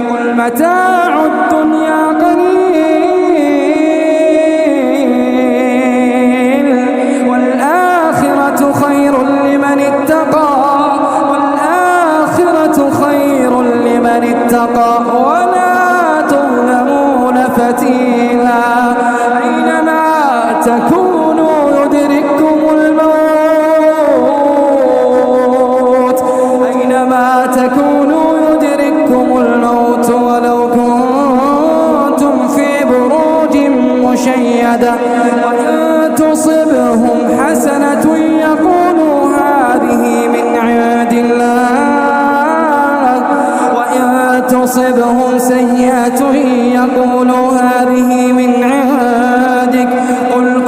قل متاع الدنيا قليل والآخرة خير لمن اتقى ولا تظلمون فتيلا أينما تكونوا يدرككم الموت ولو كنتم في بروج مشيدة وإن تصبهم حسنة يقولوا هذه من عند الله وإن تصبهم سيئة يقولوا هذه من عندك قل